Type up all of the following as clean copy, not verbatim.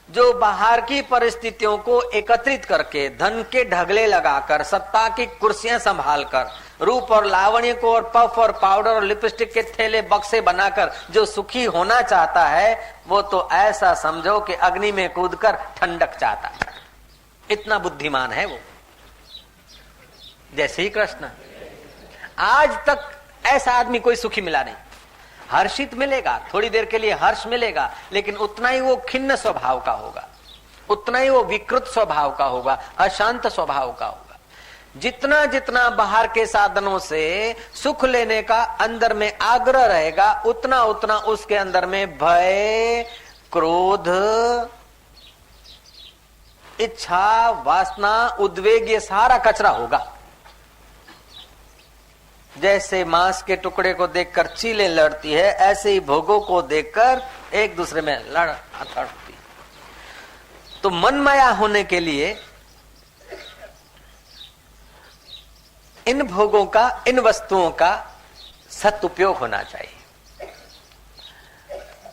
जो बाहर की परिस्थितियों को एकत्रित करके, धन के ढगले लगाकर, सत्ता की कुर्सियां संभालकर, रूप और लावण्य को और पफ और पाउडर और लिपस्टिक के थैले बक्से बनाकर जो सुखी होना चाहता है, वो तो ऐसा समझो कि अग्नि में कूदकर ठंडक चाहता है। इतना बुद्धिमान है वो। जय श्री कृष्ण। आज तक ऐसा आदमी कोई सुखी मिला नहीं। हर्षित मिलेगा, थोड़ी देर के लिए हर्ष मिलेगा, लेकिन उतना ही वो खिन्न स्वभाव का होगा, उतना ही वो विकृत स्वभाव का होगा, अशांत स्वभाव का होगा। जितना जितना बाहर के साधनों से सुख लेने का अंदर में आग्रह रहेगा, उतना उतना उसके अंदर में भय, क्रोध, इच्छा, वासना, उद्वेग, ये सारा कचरा होगा। जैसे मांस के टुकड़े को देखकर चीलें लड़ती है, ऐसे ही भोगों को देखकर एक दूसरे में लड़ती। तो मनमाया होने के लिए इन भोगों का, इन वस्तुओं का सदुपयोग होना चाहिए।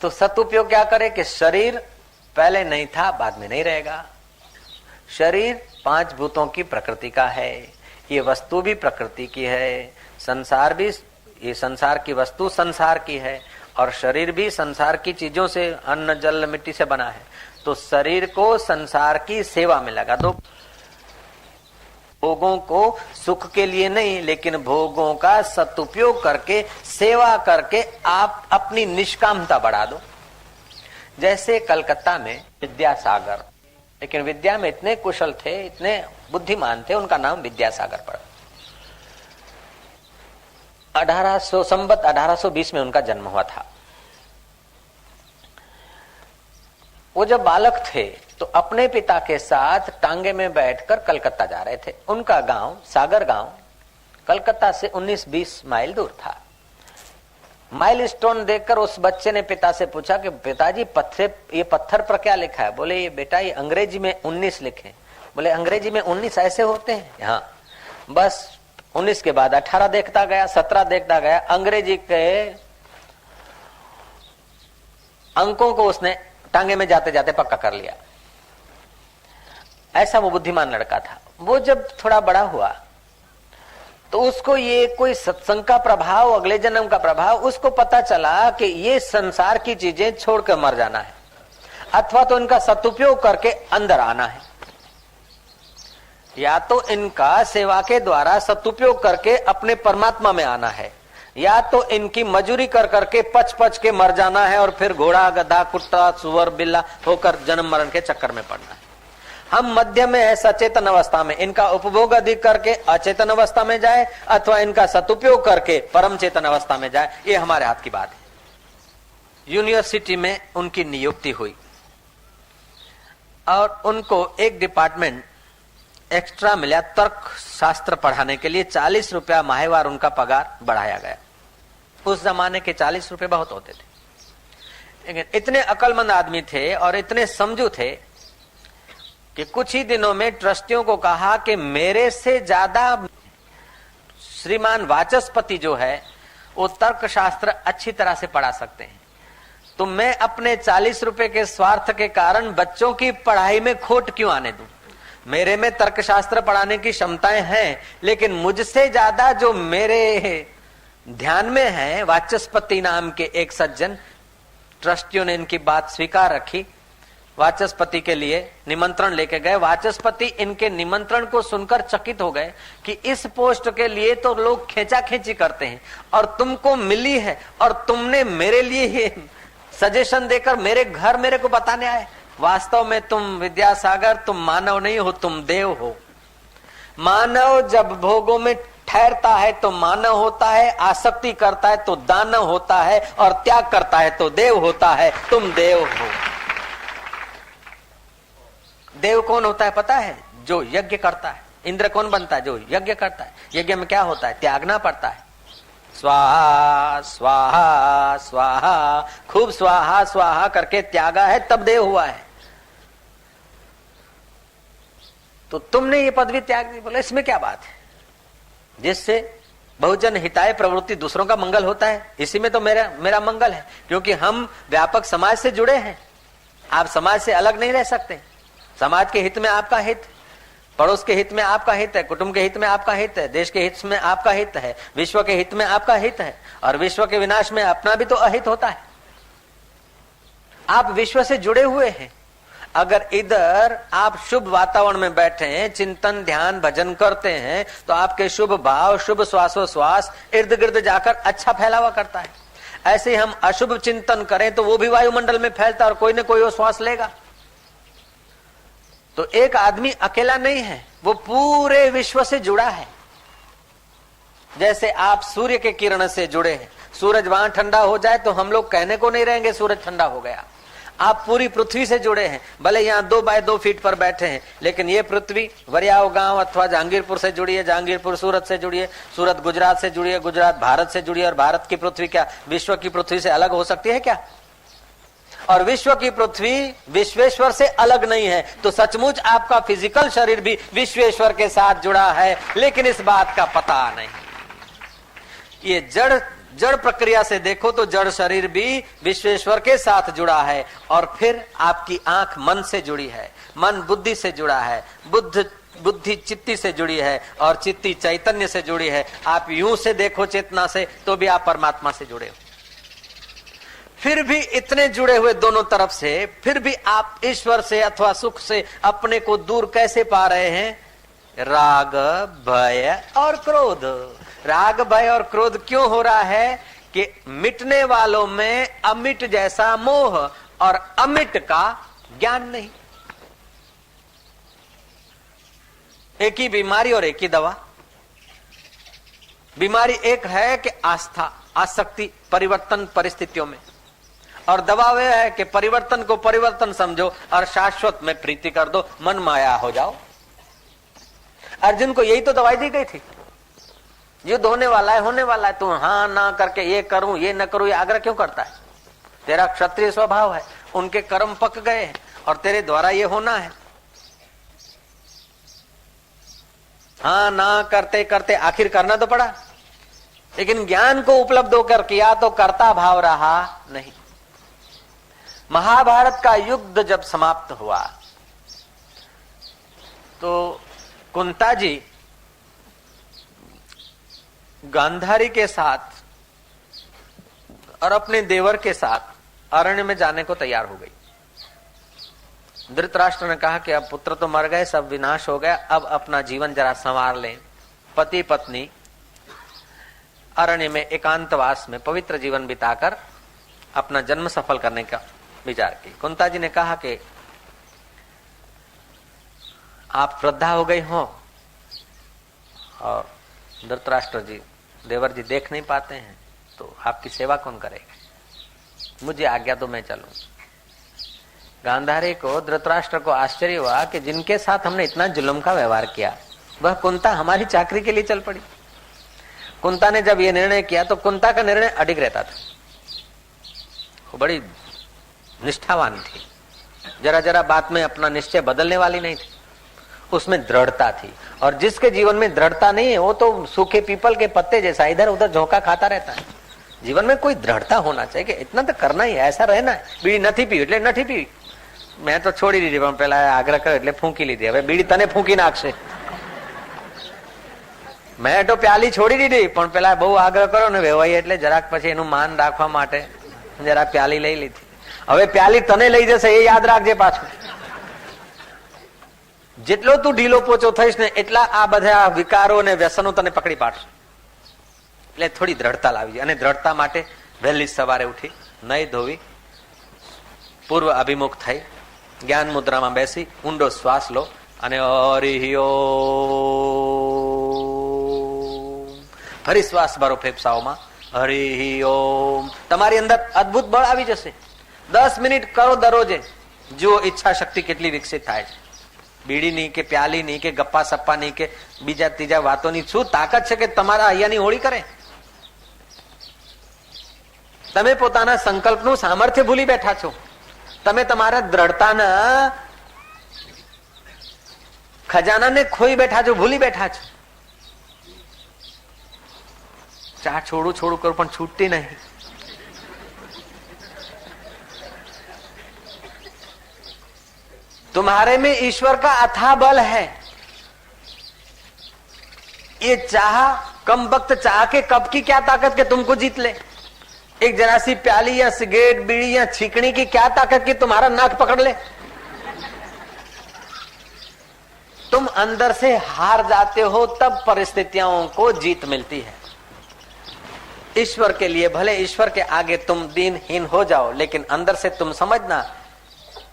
तो सदुपयोग क्या करे कि शरीर पहले नहीं था, बाद में नहीं रहेगा। शरीर 5 भूतों की प्रकृति का है, ये वस्तु भी प्रकृति की है, संसार भी, ये संसार की वस्तु संसार की है, और शरीर भी संसार की चीजों से, अन्न जल मिट्टी से बना है। तो शरीर को संसार की सेवा में लगा दो। भोगों को सुख के लिए नहीं, लेकिन भोगों का सदुपयोग करके, सेवा करके आप अपनी निष्कामता बढ़ा दो। जैसे कलकत्ता में विद्यासागर, लेकिन विद्या में इतने कुशल थे, इतने बुद्धिमान थे, उनका नाम विद्यासागर पड़ा। 1820 में उनका जन्म हुआ था। वो जब बालक थे तो अपने पिता के साथ टांगे में बैठकर कलकत्ता जा रहे थे। उनका गांव, सागर गांव, कलकत्ता से 19-20 माइल दूर था। माइल स्टोन देखकर उस बच्चे ने पिता से पूछा कि पिताजी, ये पत्थर पर क्या लिखा है? बोले, ये बेटा, ये अंग्रेजी में 19 लिखे। बोले, अंग्रेजी में 19 ऐसे होते हैं? हाँ। बस 19 के बाद 18 देखता गया, 17 देखता गया, अंग्रेजी के अंकों को उसने टांगे में जाते जाते पक्का कर लिया। ऐसा वो बुद्धिमान लड़का था। वो जब थोड़ा बड़ा हुआ तो उसको ये कोई सत्संग का प्रभाव, अगले जन्म का प्रभाव, उसको पता चला कि ये संसार की चीजें छोड़कर मर जाना है, अथवा तो इनका सदुपयोग करके अंदर आना है, या तो इनका सेवा के द्वारा सदुपयोग करके अपने परमात्मा में आना है, या तो इनकी मजूरी कर करके पच के मर जाना है और फिर घोड़ा, गधा, कुत्ता, सुअर, बिल्ला होकर जन्म मरण के चक्कर में पड़ना है। हम मध्य में है, सचेतन अवस्था में, इनका उपभोग अधिक करके अचेतन अवस्था में जाए, अथवा इनका सदुपयोग करके परम चेतन अवस्था में जाए, ये हमारे हाथ की बात है। यूनिवर्सिटी में उनकी नियुक्ति हुई और उनको एक डिपार्टमेंट एक्स्ट्रा मिला, तर्क शास्त्र पढ़ाने के लिए। 40 रुपया माहवार उनका पगार बढ़ाया गया। उस जमाने के 40 रुपए बहुत होते थे, लेकिन इतने अक्लमंद आदमी थे और इतने समझू थे कि कुछ ही दिनों में ट्रस्टियों को कहा कि मेरे से ज्यादा श्रीमान वाचस्पति जो है वो तर्क शास्त्र अच्छी तरह से पढ़ा सकते हैं, तो मैं अपने 40 रुपए के स्वार्थ के कारण बच्चों की पढ़ाई में खोट क्यों आने दूं? मेरे में तर्कशास्त्र पढ़ाने की क्षमताएं हैं, लेकिन मुझसे ज्यादा जो मेरे ध्यान में है, वाचस्पति नाम के एक सज्जन, ट्रस्टियों ने इनकी बात स्वीकार रखी। वाचस्पति के लिए निमंत्रण लेके गए। वाचस्पति इनके निमंत्रण को सुनकर चकित हो गए कि इस पोस्ट के लिए तो लोग खींचाखींची करते हैं और तुमको मिली है, और तुमने मेरे लिए ही सजेशन देकर मेरे घर मेरे को बताने आए। वास्तव में तुम विद्यासागर, तुम मानव नहीं हो, तुम देव हो। मानव जब भोगों में ठहरता है तो मानव होता है, आसक्ति करता है तो दानव होता है, और त्याग करता है तो देव होता है। तुम देव हो। देव कौन होता है पता है? जो यज्ञ करता है। इंद्र कौन बनता है? जो यज्ञ करता है। यज्ञ में क्या होता है? त्यागना पड़ता है। स्वाहा स्वाहा स्वाहा, खूब स्वाहा स्वाहा करके त्यागा है, तब देव हुआ है। तो तुमने ये पदवी त्याग दी। बोले, इसमें क्या बात है? जिससे बहुजन हिताय प्रवृत्ति, दूसरों का मंगल होता है, इसी में तो मेरा मंगल है, क्योंकि हम व्यापक समाज से जुड़े हैं। आप समाज से अलग नहीं रह सकते। समाज के हित में आपका हित, पड़ोस के हित में आपका हित है, कुटुंब के हित में आपका हित है, देश के हित में आपका हित है, विश्व के हित में आपका हित है, और विश्व के विनाश में अपना भी तो अहित होता है। आप विश्व से जुड़े हुए हैं। अगर इधर आप शुभ वातावरण में बैठे हैं, चिंतन ध्यान भजन करते हैं, तो आपके शुभ भाव, शुभ श्वासोश्वास इर्द गिर्द जाकर अच्छा फैलावा करता है। ऐसे हम अशुभ चिंतन करें तो वो भी वायुमंडल में फैलता और कोई न कोई वो श्वास लेगा। तो एक आदमी अकेला नहीं है, वो पूरे विश्व से जुड़ा है। जैसे आप सूर्य के किरण से जुड़े हैं, सूरज वहां ठंडा हो जाए तो हम लोग कहने को नहीं रहेंगे सूरज ठंडा हो गया। आप पूरी पृथ्वी से जुड़े हैं, भले यहाँ 2 बाय 2 फीट पर बैठे हैं, लेकिन ये पृथ्वी वरियाव गांव अथवा जहांगीरपुर से जुड़ी है, जहांगीरपुर सूरत से जुड़ी है, सूरत गुजरात से जुड़ी है, गुजरात भारत से जुड़ी है, और भारत की पृथ्वी क्या विश्व की पृथ्वी से अलग हो सकती है क्या? और विश्व की पृथ्वी विश्वेश्वर से अलग नहीं है। तो सचमुच आपका फिजिकल शरीर भी विश्वेश्वर के साथ जुड़ा है, लेकिन इस बात का पता नहीं। ये जड़ प्रक्रिया से देखो तो जड़ शरीर भी विश्वेश्वर के साथ जुड़ा है। और फिर आपकी आंख मन से जुड़ी है, मन बुद्धि से जुड़ा है, बुद्धि चित्ती से जुड़ी है, और चित्ती चैतन्य से जुड़ी है। आप यूं से देखो चेतना से तो भी आप परमात्मा से जुड़े हो। फिर भी इतने जुड़े हुए दोनों तरफ से, फिर भी आप ईश्वर से अथवा सुख से अपने को दूर कैसे पा रहे हैं? राग भय और क्रोध। राग भय और क्रोध क्यों हो रहा है? कि मिटने वालों में अमिट जैसा मोह और अमिट का ज्ञान नहीं। एक ही बीमारी और एक ही दवा। बीमारी एक है कि आस्था, आसक्ति परिवर्तन परिस्थितियों में, और दवा वह है कि परिवर्तन को परिवर्तन समझो और शाश्वत में प्रीति कर दो, मन माया हो जाओ। अर्जुन को यही तो दवाई दी गई थी। युद्ध होने वाला है, होने वाला है, तू हाँ ना करके ये करूं ये न करूं ये आग्रह क्यों करता है? तेरा क्षत्रिय स्वभाव है, उनके कर्म पक गए हैं और तेरे द्वारा ये होना है। हाँ ना करते करते आखिर करना तो पड़ा, लेकिन ज्ञान को उपलब्ध होकर किया तो कर्ता भाव रहा नहीं। महाभारत का युद्ध जब समाप्त हुआ तो कुंता जी गांधारी के साथ और अपने देवर के साथ अरण्य में जाने को तैयार हो गई। धृतराष्ट्र ने कहा कि अब पुत्र तो मर गए, सब विनाश हो गया, अब अपना जीवन जरा संवार लें। पति पत्नी अरण्य में एकांतवास में पवित्र जीवन बिताकर अपना जन्म सफल करने का विचार की। कुंता जी ने कहा कि आप वृद्धा हो गई हो और धृतराष्ट्र जी देवर जी देख नहीं पाते हैं, तो आपकी सेवा कौन करेगा? मुझे आज्ञा तो मैं चलूं। गांधारी को, धृतराष्ट्र को आश्चर्य हुआ कि जिनके साथ हमने इतना जुल्म का व्यवहार किया वह कुंता हमारी चाकरी के लिए चल पड़ी। कुंता ने जब ये निर्णय किया तो कुंता का निर्णय अडिग रहता था, वो बड़ी निष्ठावान थी, जरा जरा बात में अपना निश्चय बदलने वाली नहीं थी, उसमें दृढ़ता थी। और जिसके जीवन में दृढ़ता नहीं है वो तो सूखे पीपल के पत्ते जैसा इधर उधर झोंका खाता रहता है। जीवन में कोई दृढ़ता होना चाहिए कि इतना तो करना ही है, ऐसा रहना है। बीड़ी નથી પીવી એટલે નથી પીવી, मैं तो छोड़ी દીધી, પણ પેલા આગ્રહ કર્યો એટલે ફૂંકી લીધી, હવે બીડી તને ફૂંકી નાખશે। मैं तो प्याली छोड़ी દીધી, પણ પેલા બહુ આગ્રહ કર્યો ને વેવાઈ એટલે જરાક પછી એનું માન રાખવા માટે જરા પ્યાલી લઈ લીધી। હવે પ્યાલી તને લઈ જશે એ યાદ રાખજે પાછું। જેટલો તું ઢીલો પોચો થઈશ ને એટલા આ બધા વિકારો ને વ્યસનો તને પકડી પાડશે। એટલે થોડી દ્રઢતા લાવી અને દ્રઢતા માટે વહેલી સવારે ઉઠી નહીં ધોવી પૂર્વ અભિમુખ થઈ જ્ઞાન મુદ્રામાં બેસી ઊંડો શ્વાસ લો અને હરિ ઓમ, ફરી શ્વાસ ભરો ફેફસાઓમાં, હરિ ઓમ। તમારી અંદર અદ્ભુત બળ આવી જશે। 10 મિનિટ કરો દરરોજે, જુઓ ઈચ્છા શક્તિ કેટલી વિકસિત થાય છે। બીડી ની કે પ્યાલી ની કે ગપ્પા સપ્પા ની કે બીજા ત્રીજા વાતોની શું તાકાત છે કે તમારા અહીંયાની હોળી કરે? તમે પોતાના સંકલ્પનું સામર્થ્ય ભૂલી બેઠા છો, તમે તમારા દ્રઢતાના ખજાનાને ખોઈ બેઠા છો, ભૂલી બેઠા છો। ચા છોડું છોડું કરું પણ છૂટતી નહીં। तुम्हारे में ईश्वर का अथाह बल है। ये चाह कम वक्त चाह के कब की क्या ताकत के तुमको जीत ले। एक जरा सी प्याली या सिगरेट बीड़ी या छीकनी की क्या ताकत की तुम्हारा नाक पकड़ ले। तुम अंदर से हार जाते हो तब परिस्थितियों को जीत मिलती है। ईश्वर के लिए भले ईश्वर के आगे तुम दीनहीन हो जाओ, लेकिन अंदर से तुम समझना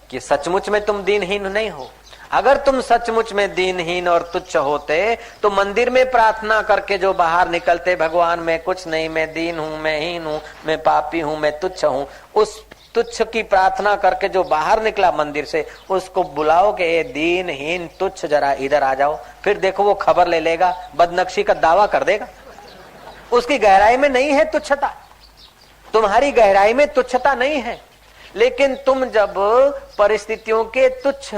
कि सचमुच में तुम दीनहीन नहीं हो। अगर तुम सचमुच में दीनहीन और तुच्छ होते तो मंदिर में प्रार्थना करके जो बाहर निकलते, भगवान मैं कुछ नहीं, मैं दीन हूं, मैं हीन हूं, मैं पापी हूं, मैं तुच्छ हूं, उस तुच्छ की प्रार्थना करके जो बाहर निकला मंदिर से, उसको बुलाओ कि ये दीनहीन तुच्छ जरा इधर आ जाओ। फिर देखो वो खबर ले लेगा, बदनक्शी का दावा कर देगा। उसकी गहराई में नहीं है तुच्छता, तुम्हारी गहराई में तुच्छता नहीं है। लेकिन तुम जब परिस्थितियों के तुच्छ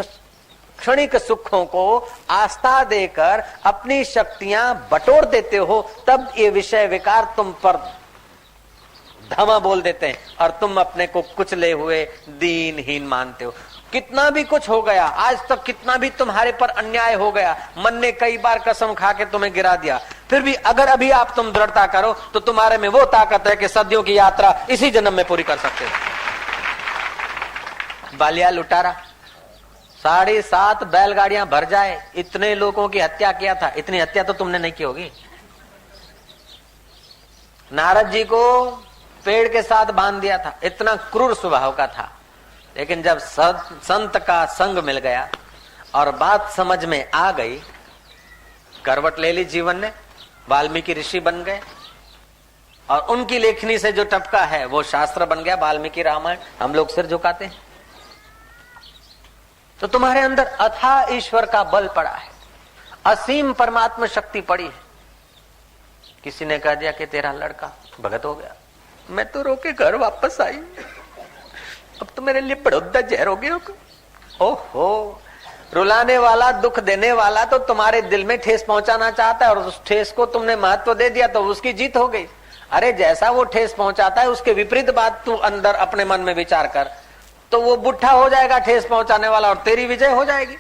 क्षणिक सुखों को आस्था देकर अपनी शक्तियां बटोर देते हो, तब ये विषय विकार तुम पर धमा बोल देते हैं और तुम अपने को कुचले हुए दीनहीन मानते हो। कितना भी कुछ हो गया, आज तक कितना भी तुम्हारे पर अन्याय हो गया, मन ने कई बार कसम खा के तुम्हें गिरा दिया, फिर भी अगर अभी आप तुम दृढ़ता करो तो तुम्हारे में वो ताकत है कि सदियों की यात्रा इसी जन्म में पूरी कर सकते हो। बालिया लुटारा 7.5 बैलगाड़ियां भर जाए, इतने लोगों की हत्या किया था। इतनी हत्या तो तुमने नहीं की होगी। नारद जी को पेड़ के साथ बांध दिया था, इतना क्रूर स्वभाव का था। लेकिन जब संत का संग मिल गया और बात समझ में आ गई, करवट ले ली जीवन ने, वाल्मीकि ऋषि बन गए और उनकी लेखनी से जो टपका है वो शास्त्र बन गया, वाल्मीकि रामायण। हम लोग सिर झुकाते हैं। तो तुम्हारे अंदर अथाह ईश्वर का बल पड़ा है, असीम परमात्मा शक्ति पड़ी है। किसी ने कह दिया कि तेरा लड़का भगत हो गया, मैं तो रोके घर वापस आई, अब तो मेरे लिए बड़ौदा जहर हो गया। ओहो, रुलाने वाला, दुख देने वाला तो तुम्हारे दिल में ठेस पहुंचाना चाहता है और उस ठेस को तुमने महत्व दे दिया तो उसकी जीत हो गई। अरे जैसा वो ठेस पहुंचाता है उसके विपरीत बात तू अंदर अपने मन में विचार कर, तो वो बुढ़ा हो जाएगा ठेस पहुंचाने वाला और तेरी विजय हो जाएगी।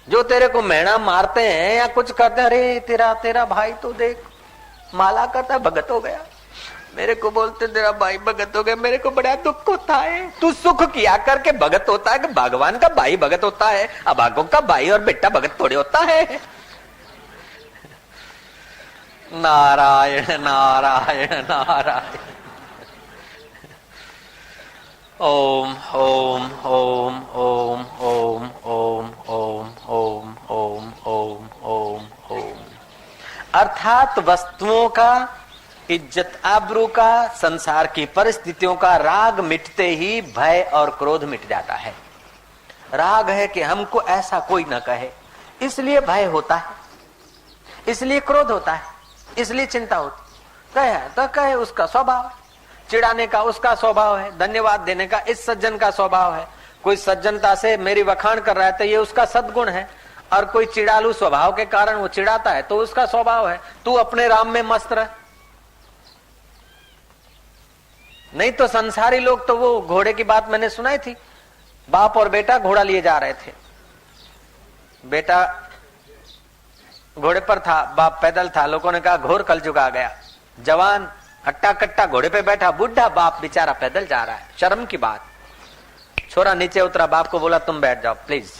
जो तेरे को मेहना मारते हैं या कुछ करते हैं, अरे तेरा भाई तो देख माला करता भगत हो गया, मेरे को बोलते तेरा भाई भगत हो गया, मेरे को बड़ा दुख होता है। तू सुख किया करके भगत होता है कि भगवान का भाई भगत होता है? अभागों का भाई और बेटा भगत थोड़े होता है। नारायण नारायण नारायण। ओम ओम ओम ओम ओम ओम ओम ओम ओम ओम ओम ओम। अर्थात वस्तुओं का, इज्जत आबरू का, संसार की परिस्थितियों का राग मिटते ही भय और क्रोध मिट जाता है। राग है कि हमको ऐसा कोई न कहे, इसलिए भय होता है, इसलिए क्रोध होता है, इसलिए चिंता होती। कहे तो कहे, उसका स्वभाव है। चिढ़ाने का उसका स्वभाव है, धन्यवाद देने का इस सज्जन का स्वभाव है। कोई सज्जनता से मेरी वखाण कर रहा है तो ये उसका सद्गुण है, और कोई चिड़ालू स्वभाव के कारण वो चिढ़ाता है तो उसका स्वभाव है। तू अपने राम में मस्त रह। नहीं तो संसारी लोग तो, वो घोड़े की बात मैंने सुनाई थी, बाप और बेटा घोड़ा लिए जा रहे थे, बेटा घोड़े पर था, बाप पैदल था। लोगों ने कहा घोर कलयुग आ गया। जवान हट्टा कट्टा घोड़े पे बैठा, बुढ़ा बाप बेचारा पैदल जा रहा है। शर्म की बात। छोरा नीचे उतरा, बाप को बोला तुम बैठ जाओ प्लीज।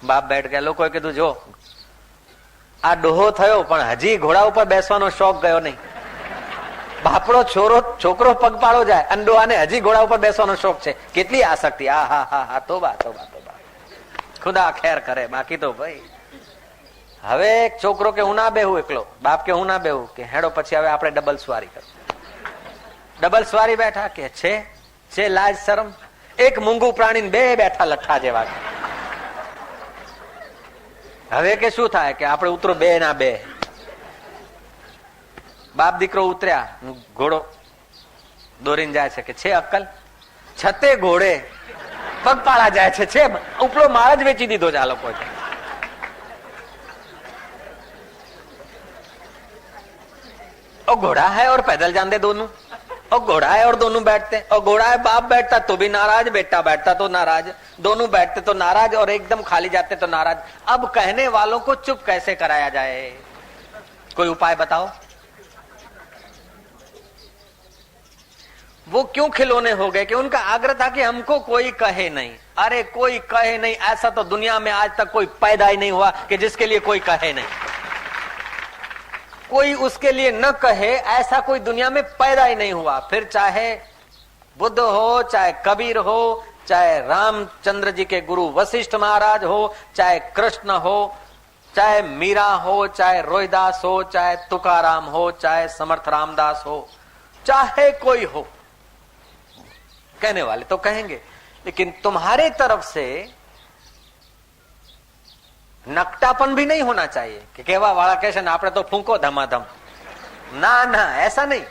बाप बैठ गया। लोगों कीधું જો આ ડોહો થયો પણ હજી ઘોડા ઉપર બેસવાનો શોખ ગયો નહીં। બાપડો છોકરો પગપાળો જાય અને ડોહાને હજી ઘોડા ઉપર બેસવાનો શોખ છે। કેટલી આસક્તિ! આ હા હા હા, તોબા તોબા તોબા, ખુદા ખેર કરે। બાકી તો ભાઈ હવે એક છોકરો કે હું ના બેહું એકલો, બાપ કે હું ના બેહું, કે હેડો પછી હવે આપણે ડબલ સવારી કરો। ડબલ સવારી બેઠા કે છે લાજ શરમ। એક મૂંગું પ્રાણી બે બેઠા લઠ્ઠા જેવા। હવે કે શું થાય કે આપણે ઉતરો બે ના બે। બાપ દીકરો ઉતર્યા, ઘોડો દોરીને જાય છે કે છે અક્કલ? છતે ઘોડે પગપાળા જાય છે ઉપલો માળ જ વેચી દીધો છે આ લોકો। घोड़ा है और पैदल जान दे दोनों। और घोड़ा है और दोनों बैठते, और घोड़ा है बाप बैठता तो भी नाराज, बेटा बैठता तो नाराज, दोनों बैठते तो नाराज और एकदम खाली जाते तो नाराज। अब कहने वालों को चुप कैसे कराया जाए, कोई उपाय बताओ। वो क्यों खिलौने हो गए कि उनका आग्रह था कि हमको कोई कहे नहीं। अरे कोई कहे नहीं, ऐसा तो दुनिया में आज तक कोई पैदा ही नहीं हुआ कि जिसके लिए कोई कहे नहीं, कोई उसके लिए न कहे, ऐसा कोई दुनिया में पैदा ही नहीं हुआ। फिर चाहे बुद्ध हो, चाहे कबीर हो, चाहे रामचंद्र जी के गुरु वशिष्ठ महाराज हो, चाहे कृष्ण हो, चाहे मीरा हो, चाहे रोहिदास हो, चाहे तुकाराम हो, चाहे समर्थ रामदास हो, चाहे कोई हो, कहने वाले तो कहेंगे। लेकिन तुम्हारे तरफ से नकटापन भी नहीं होना चाहिए कि कहवा वाला कैसे ना आपने तो फूंको धमाधम, ना ना, ऐसा नहीं।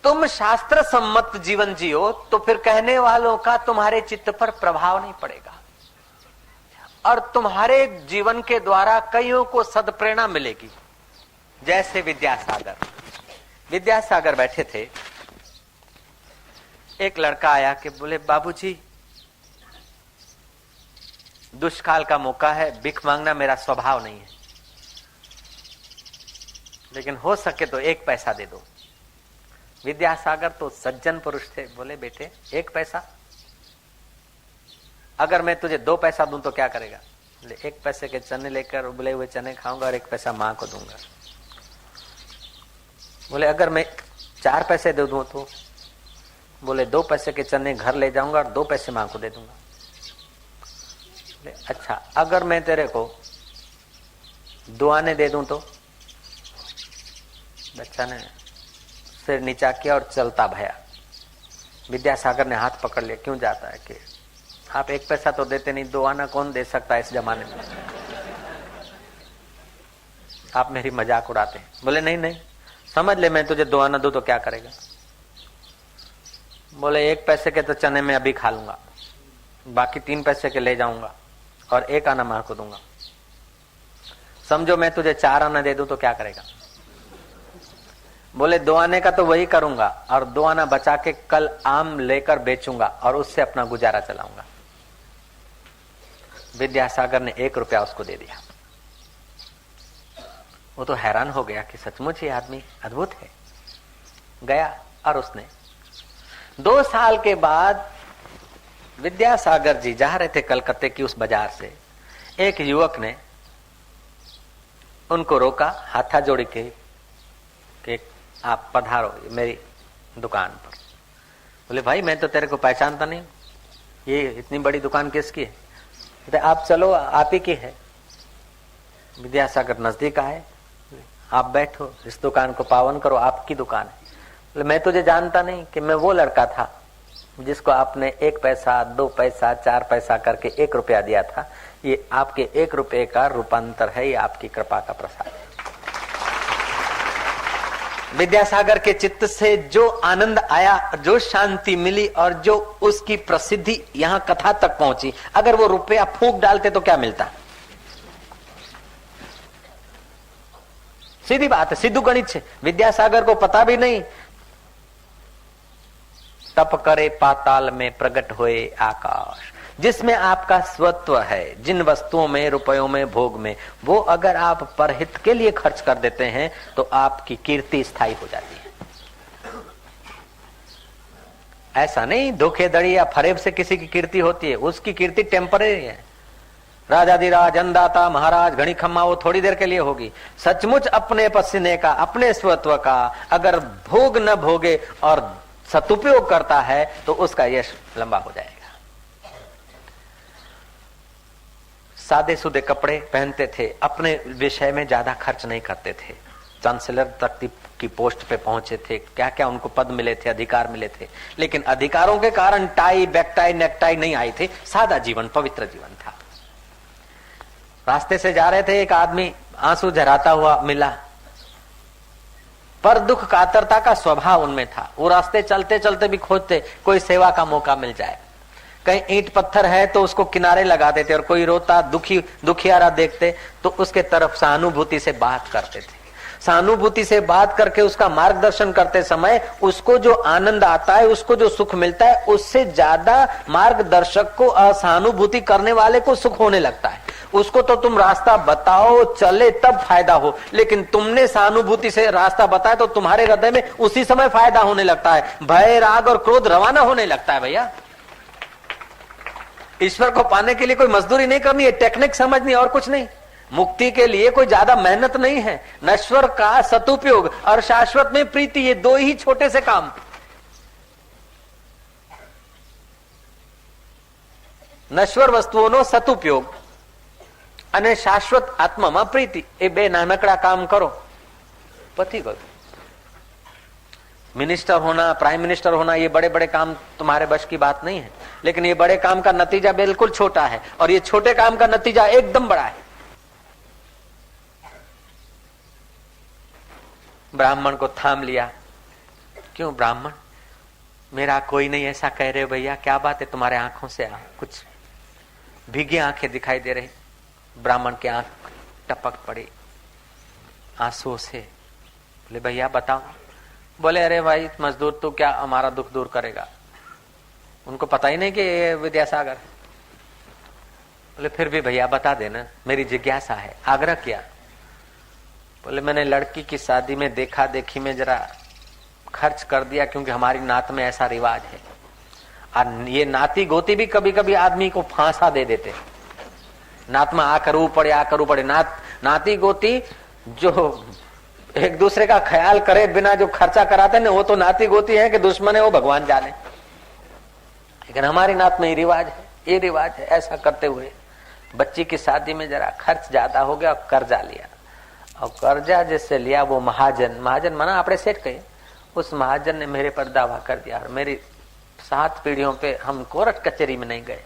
तुम शास्त्र सम्मत जीवन जियो तो फिर कहने वालों का तुम्हारे चित्त पर प्रभाव नहीं पड़ेगा और तुम्हारे जीवन के द्वारा कईयों को सदप्रेरणा मिलेगी। जैसे विद्यासागर बैठे थे, एक लड़का आया कि बोले बाबूजी दुष्काल का मौका है, भिख मांगना मेरा स्वभाव नहीं है, लेकिन हो सके तो 1 पैसा दे दो। विद्यासागर तो सज्जन पुरुष थे, बोले बेटे 1 पैसा, अगर मैं तुझे 2 पैसा दूं तो क्या करेगा? बोले 1 पैसे के चने लेकर उबले हुए चने खाऊंगा और 1 पैसा मां को दूंगा। बोले अगर मैं 4 पैसे दे दूं तो? बोले 2 पैसे के चने घर ले जाऊंगा और 2 पैसे मां को दे दूंगा। अच्छा अगर मैं तेरे को 2 आने दे दूं तो? बच्चा ने सिर नीचा किया और चलता भया। विद्यासागर ने हाथ पकड़ लिया, क्यों जाता है कि आप 1 पैसा तो देते नहीं, 2 आना कौन दे सकता है इस जमाने में, आप मेरी मजाक उड़ाते हैं। बोले नहीं नहीं, समझ ले मैं तुझे 2 आना दूं तो क्या करेगा? बोले 1 पैसे के तो चने में अभी खा लूंगा, बाकी 3 पैसे के ले जाऊंगा और 1 आना मां को दूंगा। समझो मैं तुझे 4 आना दे दूं तो क्या करेगा? बोले 2 आने का तो वही करूंगा और 2 आना बचा के कल आम लेकर बेचूंगा और उससे अपना गुजारा चलाऊंगा। विद्यासागर ने 1 रुपया उसको दे दिया। वो तो हैरान हो गया कि सचमुच ये आदमी अद्भुत है। गया और उसने 2 साल के बाद विद्यासागर जी जा रहे थे कलकत्ते की उस बाजार से, एक युवक ने उनको रोका, हाथा जोड़ी के कि आप पधारो मेरी दुकान पर। बोले भाई मैं तो तेरे को पहचानता नहीं, ये इतनी बड़ी दुकान किसकी है? बोले आप चलो, आप ही की है। विद्यासागर नजदीक आए, आप बैठो, इस दुकान को पावन करो, आपकी दुकान है। बोले मैं तुझे जानता नहीं कि मैं वो लड़का था जिसको आपने 1 पैसा 2 पैसा 4 पैसा करके 1 रुपया दिया था। ये आपके 1 रुपये का रूपांतर है, ये आपकी कृपा का प्रसाद है। विद्यासागर के चित्त से जो आनंद आया, जो शांति मिली और जो उसकी प्रसिद्धि यहां कथा तक पहुंची, अगर वो रुपया फूंक डालते तो क्या मिलता? सीधी बात है, सिद्धू गणित है। विद्यासागर को पता भी नहीं, तप करे पाताल में प्रकट होए आकाश, जिसमें आपका स्वत्व है, जिन वस्तुओं में, रुपयों में, भोग में, वो अगर आप परहित के लिए खर्च कर देते हैं तो आपकी कीर्ति स्थायी हो जाती है। ऐसा नहीं धोखेधड़ी या फरेब से किसी की कीर्ति होती है, उसकी कीर्ति टेम्परेरी है। राजाधिराज अन्नदाता महाराज घड़ी खम्मा वो थोड़ी देर के लिए होगी। सचमुच अपने पसीने का, अपने स्वत्व का अगर भोग न भोगे और सदुपयोग करता है तो उसका यश लंबा हो जाएगा। सादे सुदे कपड़े पहनते थे, अपने विषय में ज्यादा खर्च नहीं करते थे, चांसलर तक की पोस्ट पे पहुंचे थे, क्या क्या उनको पद मिले थे, अधिकार मिले थे, लेकिन अधिकारों के कारण टाई बैकटाई नेकटाई नहीं आई थी। सादा जीवन, पवित्र जीवन था। रास्ते से जा रहे थे, एक आदमी आंसू झराता हुआ मिला, पर दुख कातरता का स्वभाव उनमें था। वो रास्ते चलते चलते भी खोजते कोई सेवा का मौका मिल जाए। कहीं ईंट पत्थर है तो उसको किनारे लगा देते, और कोई रोता दुखियारा देखते तो उसके तरफ सहानुभूति से बात करते थे। सहानुभूति से बात करके उसका मार्गदर्शन करते समय उसको जो आनंद आता है, उसको जो सुख मिलता है, उससे ज्यादा मार्गदर्शक को असहानुभूति करने वाले को सुख होने लगता है। उसको तो तुम रास्ता बताओ चले तब फायदा हो, लेकिन तुमने सहानुभूति से रास्ता बताया तो तुम्हारे हृदय में उसी समय फायदा होने लगता है। भय, राग और क्रोध रवाना होने लगता है। भैया, ईश्वर को पाने के लिए कोई मजदूरी नहीं करनी है, टेक्निक समझनी, और कुछ नहीं। मुक्ति के लिए कोई ज्यादा मेहनत नहीं है। नश्वर का सदुपयोग और शाश्वत में प्रीति, ये दो ही छोटे से काम। નશ્વર વસ્તુઓનો સદુપયોગ અને શાશ્વત આત્મામાં પ્રીતિ, એ બે નાનકડા કામ કરો, પતી ગયું। मिनिस्टर होना, प्राइम मिनिस्टर होना, ये बड़े बड़े काम तुम्हारे बश की बात नहीं है, लेकिन ये बड़े काम का नतीजा बिल्कुल छोटा है और ये छोटे काम का नतीजा एकदम बड़ा है। ब्राह्मण को थाम लिया। क्यों ब्राह्मण, मेरा कोई नहीं ऐसा कह रहे हो भैया, क्या बात है, तुम्हारे आंखों से कुछ भीगी आंखें दिखाई दे रही। ब्राह्मण की आंख टपक पड़ी आंसुओं से। बोले भैया बताओ। बोले अरे भाई मजदूर, तू क्या हमारा दुख दूर करेगा। उनको पता ही नहीं कि ये विद्यासागर। बोले फिर भी भैया बता देना, मेरी जिज्ञासा है। आग्रह किया। बोले मैंने लड़की की शादी में देखा देखी में जरा खर्च कर दिया, क्योंकि हमारी नात में ऐसा रिवाज है। और ये नाती गोती भी कभी कभी आदमी को फांसा दे देते। नात में आ करવું પડે, आ करવું પડे। नाती गोती जो एक दूसरे का ख्याल करे बिना जो खर्चा कराते हैं, वो तो नाती गोती है कि दुश्मन है, वो भगवान जाने। लेकिन हमारी नात में ये रिवाज है, ये रिवाज है। ऐसा करते हुए बच्ची की शादी में जरा खर्च ज्यादा हो गया और कर्जा लिया। और कर्जा जिससे लिया वो महाजन, महाजन माना आपने सेठ कहे, उस महाजन ने मेरे पर दावा कर दिया। और मेरी 7 पीढ़ियों पे हम कोर्ट कचहरी में नहीं गए।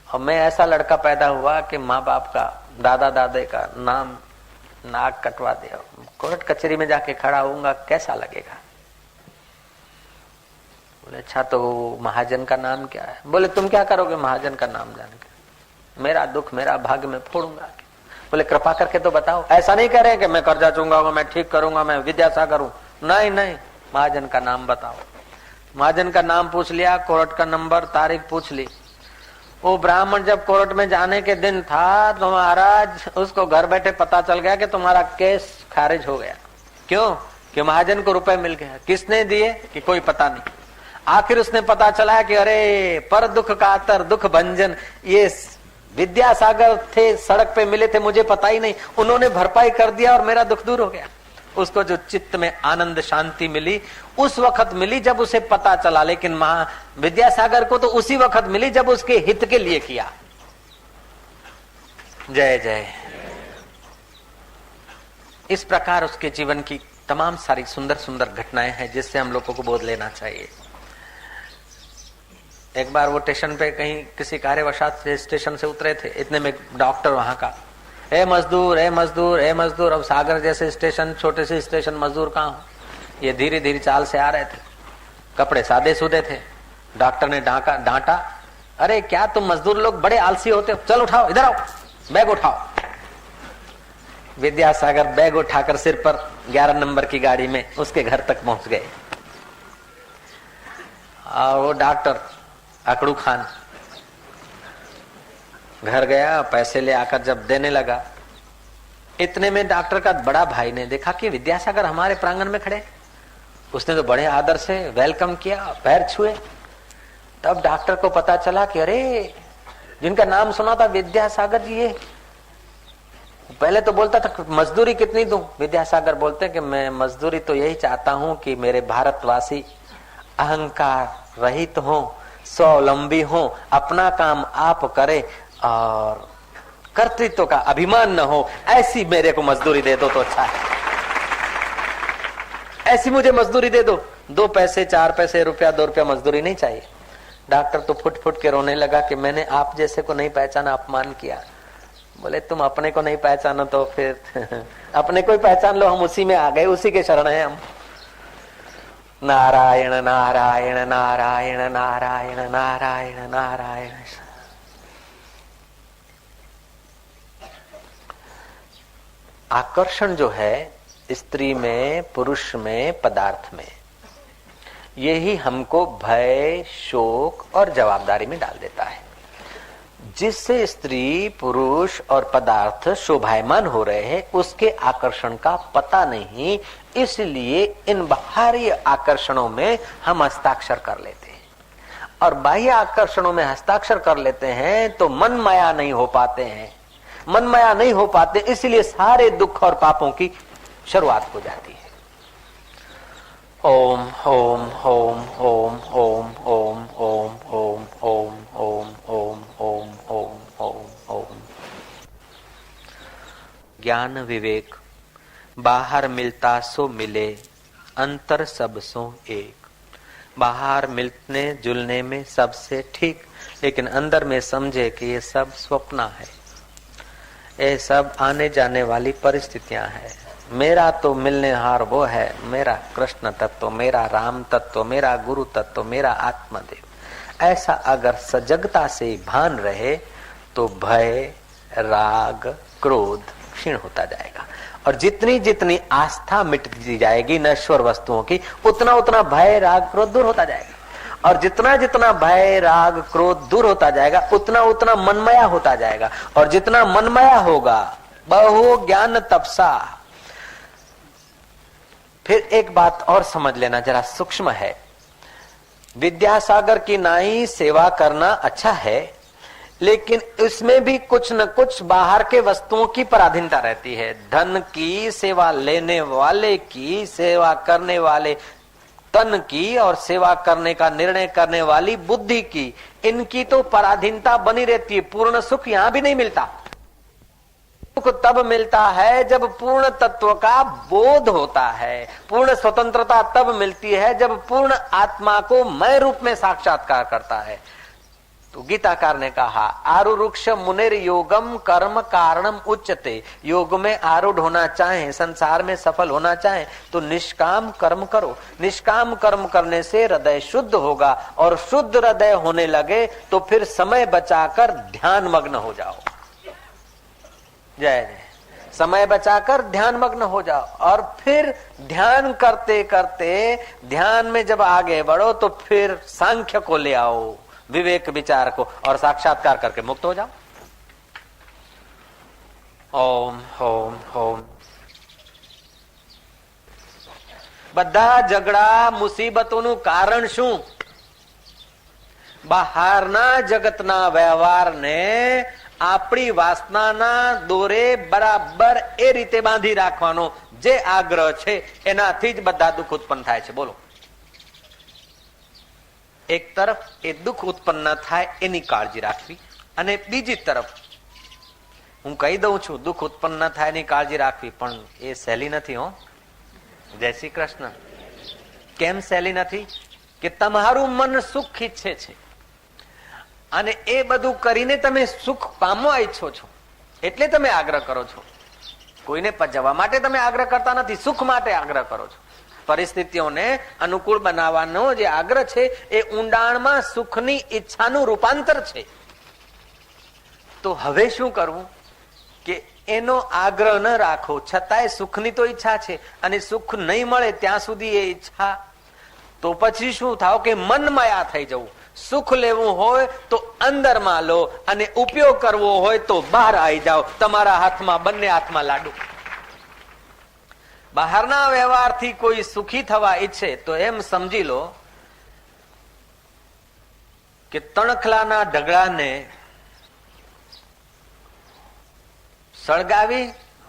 और मैं ऐसा लड़का पैदा हुआ कि माँ बाप का, दादा दादे का नाम नाक कटवा दिया। कोर्ट कचहरी में जाके खड़ा होऊंगा, कैसा लगेगा। बोले अच्छा तो महाजन का नाम क्या है। बोले तुम क्या करोगे महाजन का नाम जान के, मेरा दुख मेरा भाग्य में फोड़ूंगा। बोले कृपा करके तो बताओ। ऐसा नहीं कह रहे कि मैं कर्जा चूंगा, मैं ठीक करूंगा, मैं विद्यासागर हूं। नहीं नहीं, महाजन का नाम बताओ। महाजन का नाम पूछ लिया, कोर्ट का नंबर, तारीख पूछ ली। वो ब्राह्मण जब कोर्ट में जाने के दिन था तो महाराज उसको घर बैठे पता चल गया कि तुम्हारा केस खारिज हो गया। क्यों? कि महाजन को रुपए मिल गया। किसने दिए कि कोई पता नहीं। आखिर उसने पता चला कि अरे पर दुख कातर दुख भंजन, ये विद्यासागर थे, सड़क पे मिले थे, मुझे पता ही नहीं। उन्होंने भरपाई कर दिया और मेरा दुख दूर हो गया। उसको जो चित्त में आनंद शांति मिली उस वक्त मिली जब उसे पता चला, लेकिन विद्यासागर को तो उसी वक्त मिली जब उसके हित के लिए किया। जय जय। इस प्रकार उसके जीवन की तमाम सारी सुंदर सुंदर घटनाएं हैं जिससे हम लोगों को बोध लेना चाहिए। एक बार वो स्टेशन पे कहीं किसी कार्यवशात से स्टेशन से उतरे थे, इतने में डॉक्टर वहां का, ए मजदूर, ए मजदूर, ए मजदूर। अब सागर जैसे स्टेशन, छोटे से स्टेशन, मजदूर कहाँ हो। ये धीरे धीरे चाल से आ रहे थे, कपड़े सादे सूदे थे। डॉक्टर ने डांटा, अरे क्या तुम मजदूर लोग बड़े आलसी होते हो, चल उठाओ, इधर आओ, बैग उठाओ। विद्यासागर बैग उठाकर सिर पर 11 नंबर की गाड़ी में उसके घर तक पहुंच गए। और वो डॉक्टर अकड़ू खान घर गया, पैसे ले आकर जब देने लगा, इतने में डॉक्टर का बड़ा भाई ने देखा कि विद्यासागर हमारे प्रांगण में खड़े। उसने तो बड़े आदर से वेलकम किया, पैर छुए। तब डॉक्टर को पता चला कि अरे जिनका नाम सुना था विद्यासागर जी, ये पहले तो बोलता था मजदूरी कितनी दूं। विद्यासागर बोलते कि मैं मजदूरी तो यही चाहता हूं कि मेरे भारतवासी अहंकार रहित हो, स्वावलंबी हो, अपना काम आप करे और कर्तृत्व का अभिमान न हो, ऐसी मेरे को मजदूरी दे दो तो अच्छा है। ऐसी मुझे मजदूरी दे दो। 2 पैसे 4 पैसे, रुपया 2 रुपया मजदूरी नहीं चाहिए। डॉक्टर तो फुट फुट के रोने लगा कि मैंने आप जैसे को नहीं पहचाना, अपमान किया। बोले तुम अपने को नहीं पहचानो तो फिर अपने को ही पहचान लो, हम उसी में आ गए, उसी के शरण है हम। नारायण नारायण नारायण नारायण नारायण नारायण। आकर्षण जो है स्त्री में, पुरुष में, पदार्थ में, यही हमको भय, शोक और जवाबदारी में डाल देता है, जिससे स्त्री, पुरुष और पदार्थ शोभायमान हो रहे हैं, उसके आकर्षण का पता नहीं। इसलिए इन बाहरी आकर्षणों में हम हस्ताक्षर कर लेते हैं, और बाह्य आकर्षणों में हस्ताक्षर कर लेते हैं तो मन माया नहीं हो पाते हैं। मन माया नहीं हो पाते, इसलिए सारे दुख और पापों की शुरुआत हो जाती है। ओम ओम ओम ओम ओम ओम ओम ओम ओम ओम ओम ओम ओम ओम ओम। ज्ञान विवेक बाहर मिलता सो मिले, अंतर सब सो एक। बाहर मिलने जुलने में सबसे ठीक, लेकिन अंदर में समझे कि ये सब स्वप्न है, ये सब आने जाने वाली परिस्थितियां हैं। मेरा तो मिलने हार वो है, मेरा कृष्ण तत्व, मेरा राम तत्व, मेरा गुरु तत्व, मेरा आत्मदेव। ऐसा अगर सजगता से भान रहे तो भय, राग, क्रोध क्षीण होता जाएगा, और जितनी जितनी आस्था मिटती जाएगी नश्वर वस्तुओं की, उतना उतना भय, राग, क्रोध दूर होता जाएगा। और जितना जितना भय, राग, क्रोध दूर होता जाएगा, उतना उतना मनमया होता जाएगा, और जितना मनमया होगा, बहु ज्ञान तपसा। फिर एक बात और समझ लेना, जरा सूक्ष्म है। विद्यासागर की नाई सेवा करना अच्छा है, लेकिन इसमें भी कुछ न कुछ बाहर के वस्तुओं की पराधीनता रहती है। धन की, सेवा लेने वाले की, सेवा करने वाले तन की, और सेवा करने का निर्णय करने वाली बुद्धि की, इनकी तो पराधीनता बनी रहती है। पूर्ण सुख यहां भी नहीं मिलता। सुख तब मिलता है जब पूर्ण तत्व का बोध होता है। पूर्ण स्वतंत्रता तब मिलती है जब पूर्ण आत्मा को मैं रूप में साक्षात्कार करता है। तो गीताकार ने कहा, आरुरुक्ष मुनिर योगम कर्म कारणम उच्चते। योग में आरूढ़ होना चाहे, संसार में सफल होना चाहे तो निष्काम कर्म करो। निष्काम कर्म करने से हृदय शुद्ध होगा, और शुद्ध हृदय होने लगे तो फिर समय बचाकर ध्यान मग्न हो जाओ। जय जय। समय बचाकर ध्यान मग्न हो जाओ, और फिर ध्यान करते करते ध्यान में जब आगे बढ़ो तो फिर सांख्य को ले आओ, विवेक विचार को, और साक्षात्कार करके मुक्त हो जाओ। ओम ओम ओम। બધા ઝઘડા મુસીબતોનું કારણ શું? બહારના જગતના વ્યવહારને આપણી વાસનાના દોરે બરાબર એ રીતે બાંધી રાખવાનો જે આગ્રહ છે, એનાથી જ બધા દુઃખ ઉત્પન્ન થાય છે। બોલો, એક તરફ એ દુઃખ ઉત્પન્ન ન થાય એની કાળજી રાખવી, અને બીજી તરફ હું કહી દઉં છું, દુઃખ ઉત્પન્ન ન થાય એની કાળજી રાખવી, પણ એ સહેલી નથી હો। જય શ્રી કૃષ્ણ। કેમ સહેલી નથી? કે તમારું મન સુખ ઈચ્છે છે, અને એ બધું કરીને તમે સુખ પામવા ઈચ્છો છો, એટલે તમે આગ્રહ કરો છો। કોઈને જવા માટે તમે આગ્રહ કરતા નથી, સુખ માટે આગ્રહ કરો છો। પરિસ્થિતિઓને અનુકૂળ બનાવવાનો જે આગ્રહ છે એ ઊંડાણમાં સુખની ઈચ્છાનું રૂપાંતર છે। તો હવે શું કરવું? કે એનો આગ્રહ ન રાખો, છતાંય સુખની તો ઈચ્છા છે, અને સુખ નહીં મળે ત્યાં સુધી એ ઈચ્છા, તો પછી શું થાવ કે મનમાયા થઈ જવું। સુખ લેવું હોય તો અંદરમાં લો, અને ઉપયોગ કરવો હોય તો બહાર આવી જાઓ। તમારા હાથમાં, બંને હાથમાં લાડુ। બહારના વ્યવહારથી કોઈ સુખી થવા ઈચ્છે તો એમ સમજી લો કે તણખલાના ઢગલાને સળગાવી,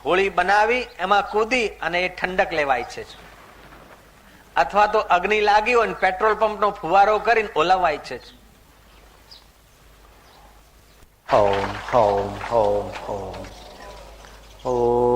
હોળી બનાવી, એમાં કૂદી અને એ ઠંડક લેવા ઈચ્છે છે, અથવા તો અગ્નિ લાગી હોય ને પેટ્રોલ પંપનો ફુવારો કરીને ઓલાવવા ઈચ્છે છે। ઓમ ઓમ ઓમ ઓમ ઓમ।